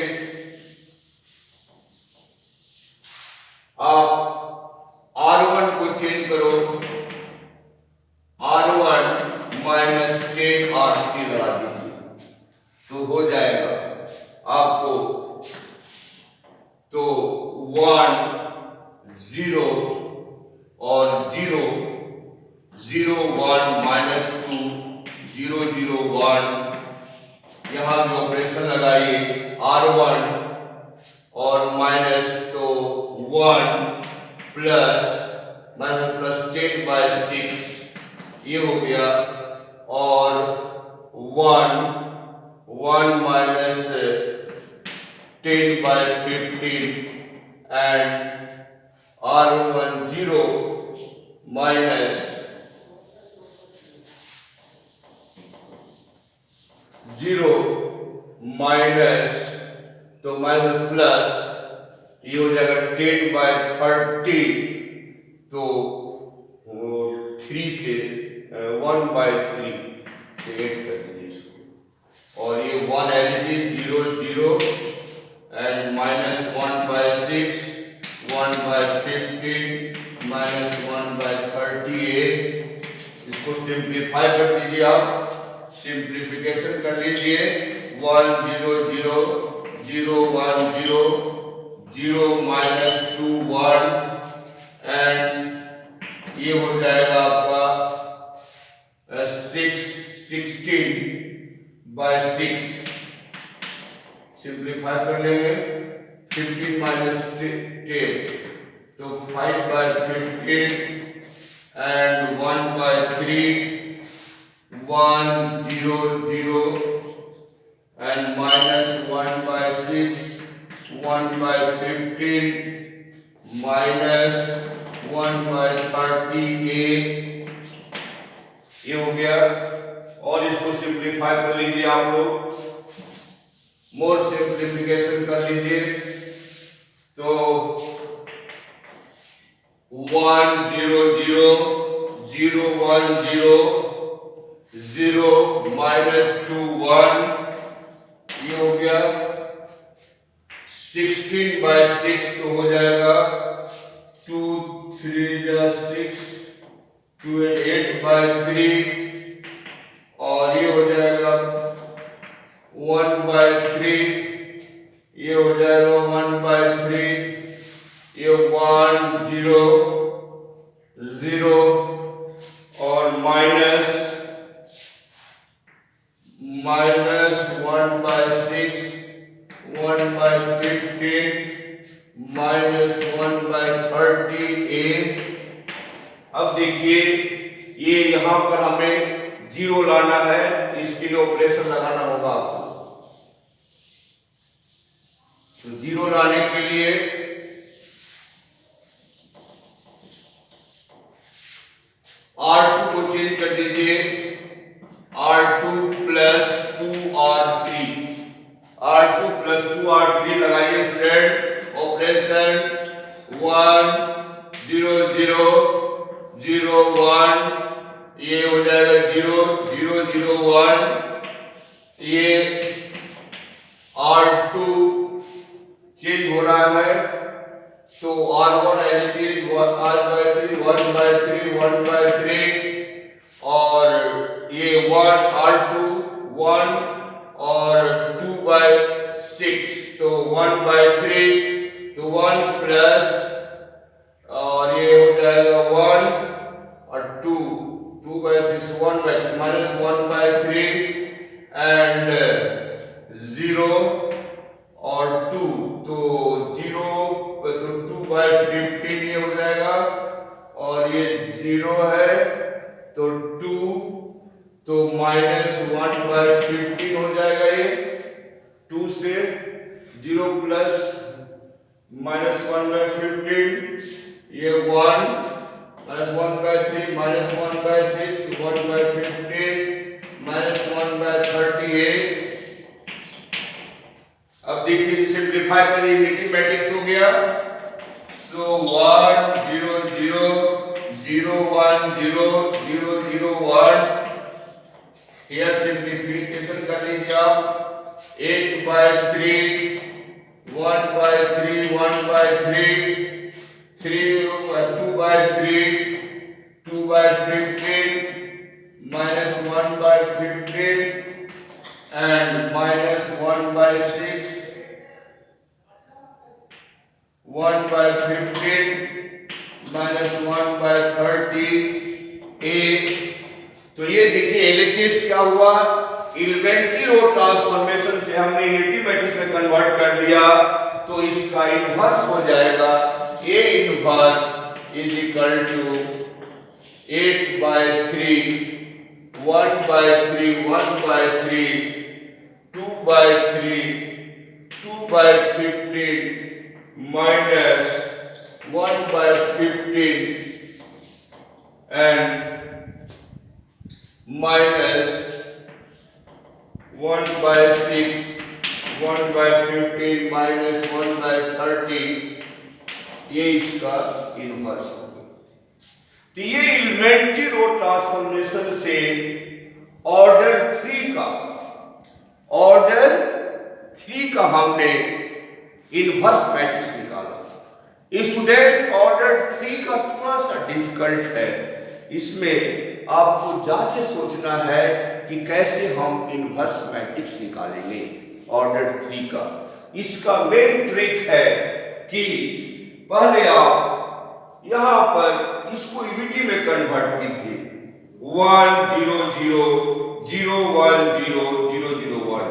A: आप R1 को चेंज करो, R1 -10 R3 लगा दीजिए, तो हो जाएगा आपको, तो 1 0 और 0 0 1 माइनस 2 0 0 1। यहाँ भी ऑपरेशन लगाइए R1 और माइनस तो 1 प्लस माइनस प्लस 10/6 ये हो गया, और 1 minus 10/15 and R1 0 minus 0 minus तो माइनस प्लस ये हो जाएगा 10/30, तो 3 से 1/3 से 8 कर दीजिए इसको, और ये 1 as it is 0 0 and minus 1/6 1/15 minus 1/38। इसको सिंप्लीफाई कर दीजिए, आप सिंप्लीफिकेशन कर लीजिए। 1 0 0 0 1 0 0 माइनस 2 1 एंड ये हो जाएगा आपका 16/6 सिंप्लीफाई कर लेंगे। 15 माइनस 10 तो 5/15 एंड 1/3 1 0 0 and minus 1/6 1/15 minus 1/38 ये हो गया। और इसको सिंप्लीफाई कर लीजिए आप लोग, मोर सिंप्लीफिकेशन कर लीजिए, तो 1 0 0 0 1 0 0 माइनस 2 1 ये हो गया। 16/6 तो हो जाएगा 2 3 6 2 8/3 और ये हो जाएगा 1/3 ये हो जाएगा 1/3 ये 1 0 0 और माइनस 1/6 1/15 माइनस 1/38। अब देखिए ये यहां पर हमें 0 लाना है, इसके लिए ऑपरेशन लगाना होगा आपको। तो 0 लाने के लिए R2 को चेंज कर दीजिए, R2 plus 2R3 R2 plus 2R3 लगाइए स्टूडेंट। ऑपरेशन 1 0 0 0 1 ये हो जाएगा 0 0 0 1 ये R2 चेंज हो रहा है, तो R1 एज इट इज 1/3 1/3 1/3 और ये 1 R2 1 और 2/6 तो 1/3 तो 1 प्लस और ये हो जाएगा 1 और 2/6 1/3 माइनस 1/3 एंड 0 और 2 तो 0 तो 2/15 ये हो जाएगा और ये 0 है तो 2 तो माइनस 1/15 हो जाएगा। ये 2 से 0 प्लस माइनस 1/15 ये 1 माइनस 1/3 माइनस 1/6 1/15 माइनस 1/38। अब देखिए सिंप्लीफाई करिए, मैथमेटिक्स हो गया। सो 1 0 0 0 1 0 0 0 1 हियर सिंप्लीफिकेशन कर लीजिए आप। 8/3 1/3 1/3 2/3 2/15 minus 1/15 and minus 1/6 1/15 minus 1/38 तो ये देखिए एलएचएस क्या हुआ, एलिमेंट्री रो ट्रांसफॉर्मेशन से हमने यूनिटी मैट्रिक्स में कन्वर्ट कर दिया, तो इसका इनवर्स हो जाएगा A inverse is equal to 8/3 1/3 1/3 2/3 2/15 minus 1/15 and minus 1/6 1/15 minus 1/30, ये इसका इनवर्स हो गया। तो ये एलिमेंट्री रो ट्रांसफॉर्मेशन से ऑर्डर 3 का हमने इनवर्स मैट्रिक्स निकाला। स्टूडेंट ऑर्डर 3 का थोड़ा सा डिफिकल्ट है, इसमें आपको ज्यादा सोचना है कि कैसे हम इनवर्स मैट्रिक्स निकालेंगे ऑर्डर 3 का। इसका मेन ट्रिक है कि पहले आप यहां पर इसको यूनिटी में कन्वर्ट कीजिए 1 0 0 0 1 0 0 0 1।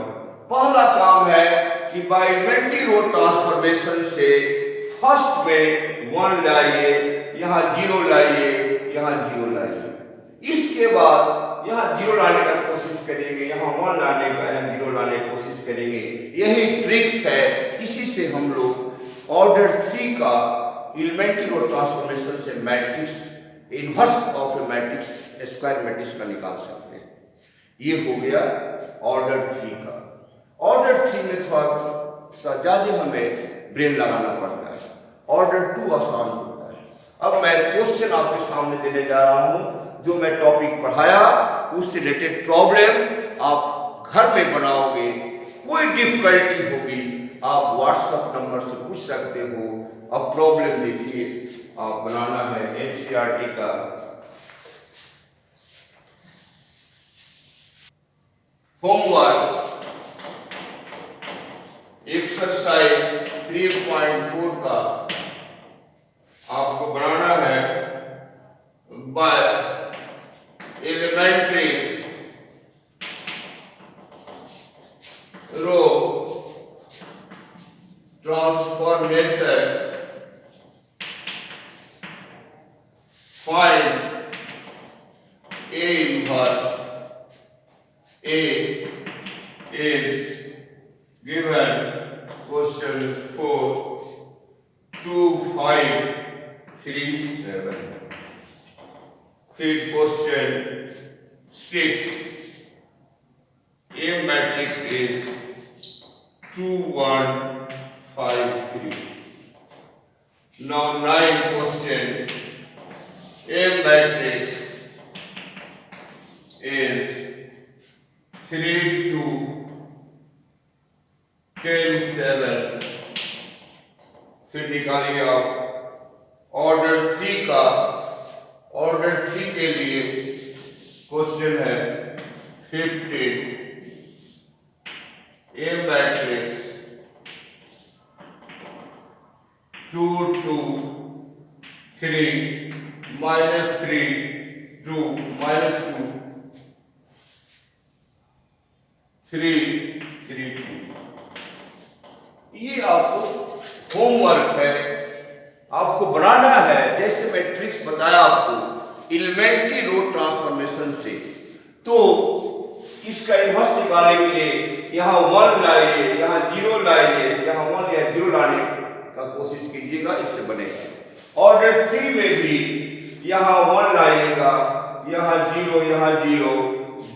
A: पहला काम है कि बाय एलिमेंट्री रो ट्रांसफॉर्मेशन से फर्स्ट में 1 लाइए, यहां 0 लाइए, यहां 0 लाइए। इसके बाद यहां 0 लाने का कोशिश करेंगे, यहां 1 लाने का, यहां 0 लाने की कोशिश करेंगे। यही ट्रिक्स है, इसी से हम लोग ऑर्डर 3 का एलिमेंट्री रो ट्रांसफॉर्मेशन से matrix inverse of A matrix square matrix का निकाल सकते हैं। ये हो गया ऑर्डर 3 का। ऑर्डर 3 में थोड़ा सा ज्यादा हमें ब्रेन लगाना पड़ता है, ऑर्डर 2 आसान होता है। अब मैं क्वेश्चन आपके सामने देने जा रहा हूं, जो मैं टॉपिक पढ़ाया उससे रिलेटेड प्रॉब्लम आप घर में बनाओगे। कोई डिफिकल्टी होगी आप व्हाट्सएप नंबर से पूछ सकते हो। अब प्रॉब्लम देखिए, आप बनाना है एनसीईआरटी का होमवर्क एक्सरसाइज 3.4 का आपको बनाना है by elementary row transformation, find A inverse A is given question 4 2 5 3 7। फिर question 6 A matrix is 2 1 5 3। now 9 question A matrix is 3 2 10 7। फिर निकालिए आप ऑर्डर 3 का। ऑर्डर 3 के लिए क्वेश्चन है 15 A मैट्रिक्स 2 2 3 -3 2 -2 3 3 2। ये आपको होमवर्क है, आपको बनाना है। जैसे मैं ट्रिक्स बताया आपको एलिमेंट्री रो ट्रांसफॉर्मेशन से, तो इसका इनवर्स निकालने के लिए यहाँ 1 लाइए, यहाँ 0 लाइए, यहाँ 1 या 0 लाने का कोशिश कीजिएगा, इससे बनेगा। ऑर्डर 3 में भी यहाँ 1 लाइएगा, यहाँ 0, यहाँ 0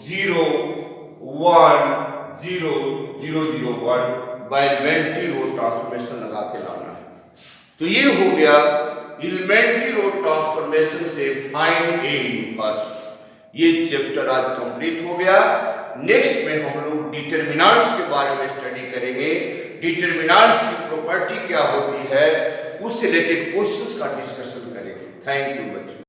A: 0 1 0 0 0 1 बाय एलिमेंट्री रो ट्रांसफॉर्मेशन लगा के लाना है। तो ये हो गया एलिमेंट्री रो ट्रांसफॉर्मेशन से फाइंड ए इनवर्स। ये चैप्टर आज कंप्लीट हो गया। नेक्स्ट में हम लोग डिटरमिनेंट्स के बारे में स्टडी करेंगे। डिटरमिनेंट्स की प्रॉपर्टी क्या होती है, उससे रिलेटेड क्वेश्चंस का डिस्कशन करेंगे। थैंक यू बच्चों।